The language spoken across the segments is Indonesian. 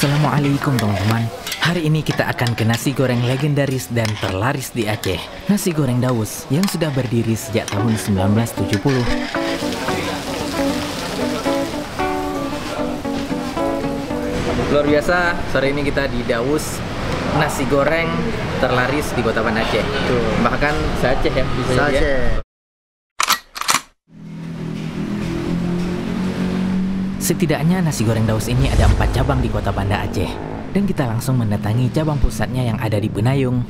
Assalamualaikum teman-teman. Hari ini kita akan ke nasi goreng legendaris dan terlaris di Aceh, nasi goreng Daus yang sudah berdiri sejak tahun 1970. Luar biasa, sore ini kita di Daus, nasi goreng terlaris di Kota Banda Aceh. Bahkan se-Aceh ya, bisa ya. Setidaknya nasi goreng Daus ini ada 4 cabang di Kota Banda Aceh. Dan kita langsung mendatangi cabang pusatnya yang ada di Benayung.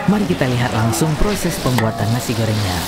Mari kita lihat langsung proses pembuatan nasi gorengnya.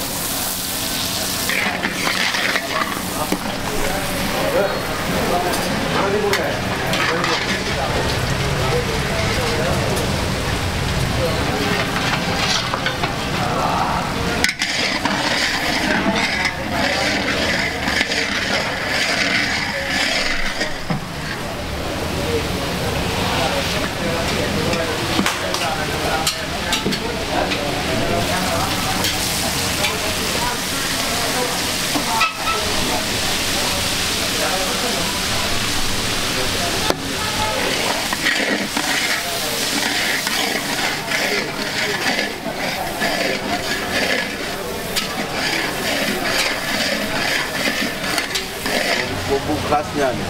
Bumbu khasnya nih.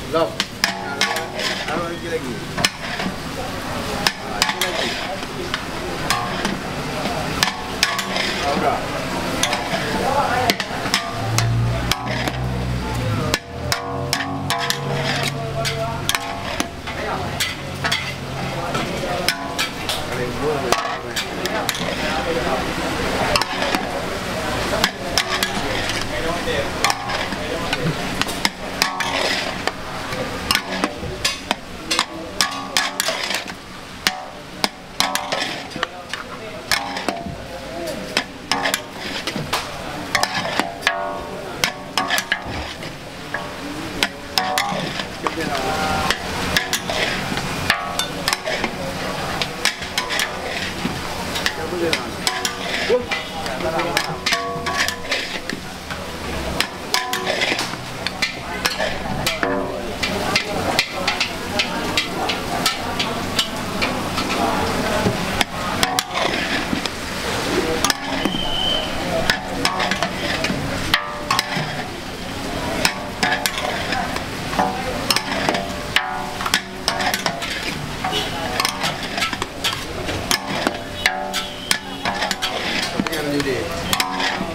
Belum. Taruh lagi. Udah.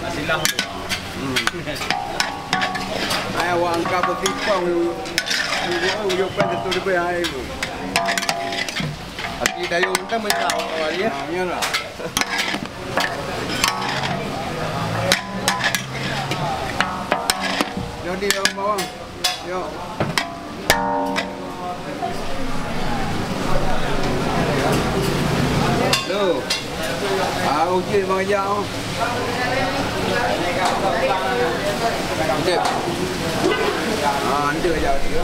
Nasi lang. Ai awak angkat bertimpang ujung pada tu lebih air tu. Tapi dayung kan menyerah awal ya. Ya lah. Jadi yang bawang. Yo. Tu. Uji banyak. Cep. Anda aja dia.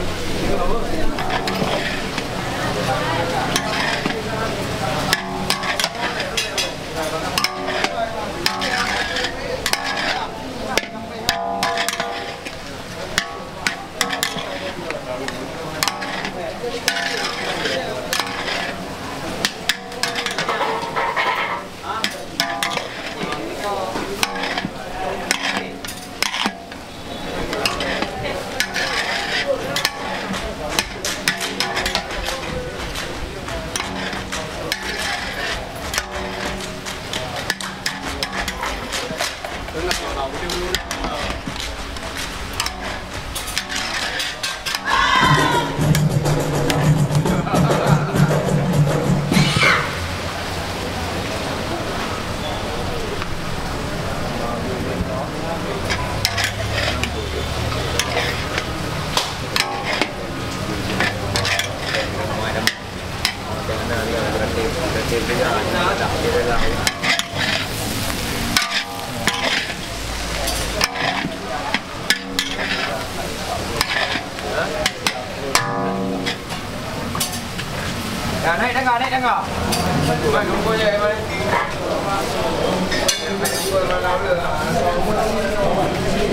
Ya, naik tangga. Bukan kumpul je mana.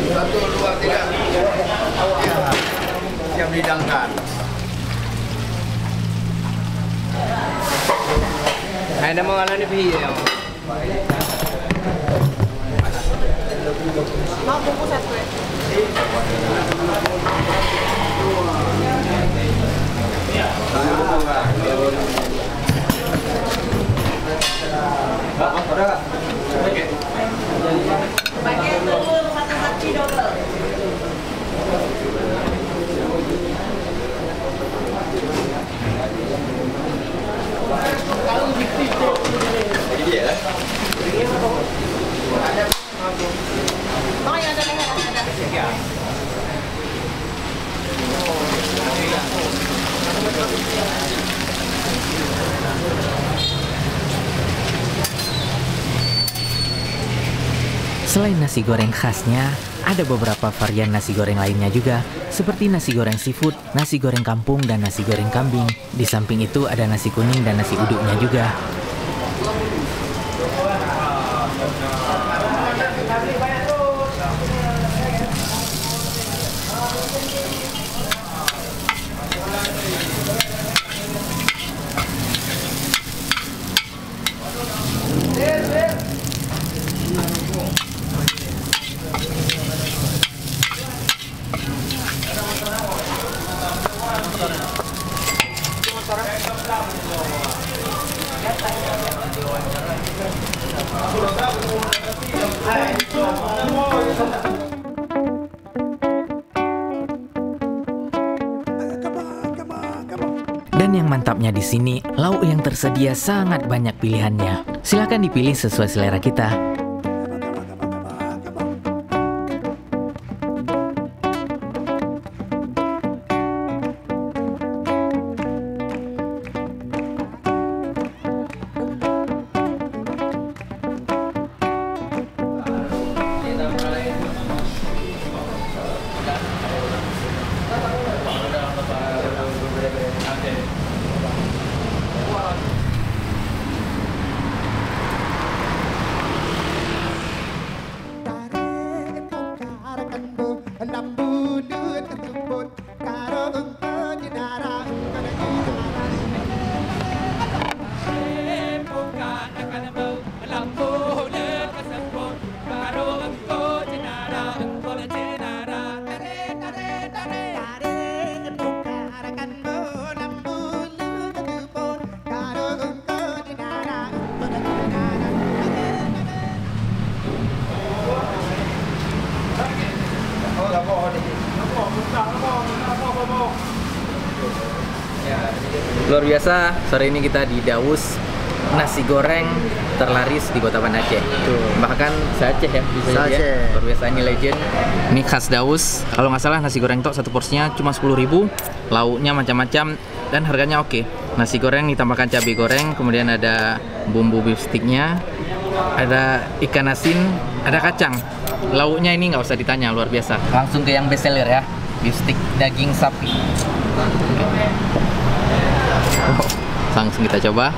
Satu, dua, tiga. Siap didangkan. Ada mengalami pergi ya. Mau bungkus satu ya? Bagian dulu mati double. Makanya ada leher ada. Selain nasi goreng khasnya, ada beberapa varian nasi goreng lainnya juga, seperti nasi goreng seafood, nasi goreng kampung, dan nasi goreng kambing. Di samping itu ada nasi kuning dan nasi uduknya juga. Dan yang mantapnya di sini, lauk yang tersedia sangat banyak pilihannya. Silakan dipilih sesuai selera kita. Luar biasa, sore ini kita di Daus, nasi goreng terlaris di Kota Banda Aceh. Bahkan se-Aceh ya, bisa jadi ya. Luar biasa, ini legend. Ini khas Daus. Kalau nggak salah nasi goreng tok satu porsinya cuma 10.000. Lauknya macam-macam dan harganya oke. Nasi goreng ditambahkan cabai goreng, kemudian ada bumbu beef sticknya, ada ikan asin, ada kacang. Lauknya ini nggak usah ditanya, luar biasa. Langsung ke yang best seller ya, beef stick daging sapi. Langsung kita coba.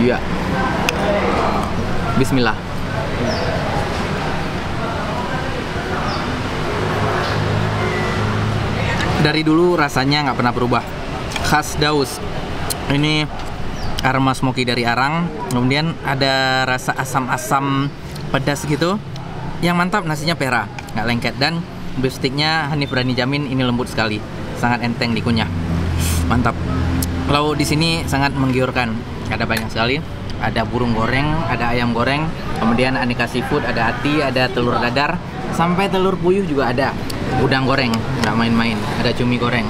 Iya. Bismillah. Dari dulu rasanya nggak pernah berubah. Khas Daus. Ini aroma smoky dari arang, kemudian ada rasa asam-asam pedas gitu. Yang mantap nasinya pera, nggak lengket, dan beef sticknya Hanif berani jamin ini lembut sekali, sangat enteng dikunyah. Mantap. Lauk di sini sangat menggiurkan. Ada banyak sekali. Ada burung goreng, ada ayam goreng, kemudian aneka seafood, ada ati, ada telur dadar, sampai telur puyuh juga ada. Udang goreng, nggak main-main. Ada cumi goreng.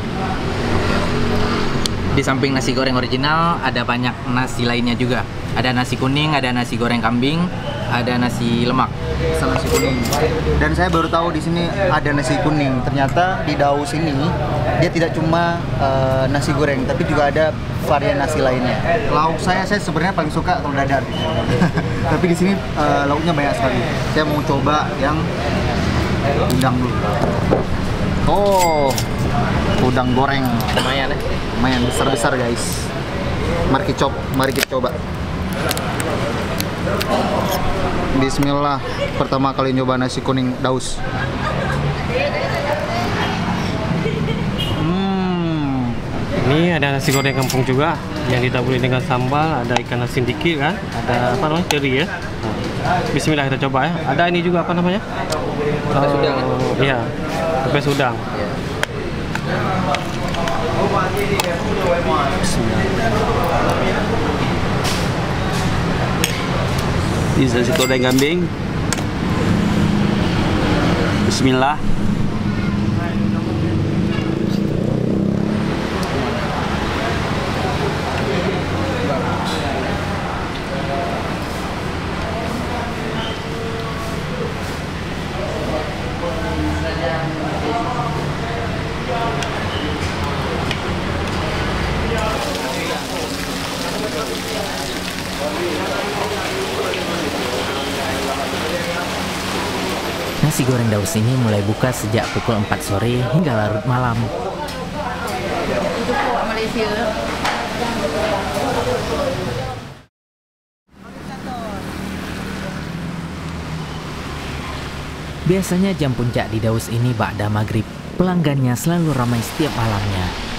Di samping nasi goreng original, ada banyak nasi lainnya juga. Ada nasi kuning, ada nasi goreng kambing, ada nasi lemak. Sama nasi kuning. Dan saya baru tahu di sini ada nasi kuning. Ternyata di Daus ini dia tidak cuma nasi goreng, tapi juga ada varian nasi lainnya. Lauk saya sebenarnya paling suka telur dadar. Tapi di sini lauknya banyak sekali. Saya mau coba yang udang dulu. Oh, udang goreng. Lumayan ya. Lumayan besar-besar guys. Mari kita coba. Bismillah, pertama kali nyoba nasi kuning Daus. Ini ada nasi goreng kampung juga yang ditaburi dengan sambal, ada ikan asin dikit kan, ada apa namanya, teri ya. Bismillah, kita coba ya. Ada ini juga apa namanya? Pepes udang. Iya, pepes udang. Ini nasi goreng kambing. Bismillah. Nasi goreng Daus ini mulai buka sejak pukul 4 sore hingga larut malam. Itu kok Malaysia. Biasanya jam puncak di Daus ini ba'da maghrib. Pelanggannya selalu ramai setiap malamnya.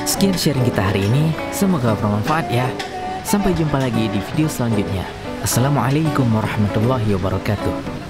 Sekian sharing kita hari ini, semoga bermanfaat ya. Sampai jumpa lagi di video selanjutnya. Assalamualaikum warahmatullahi wabarakatuh.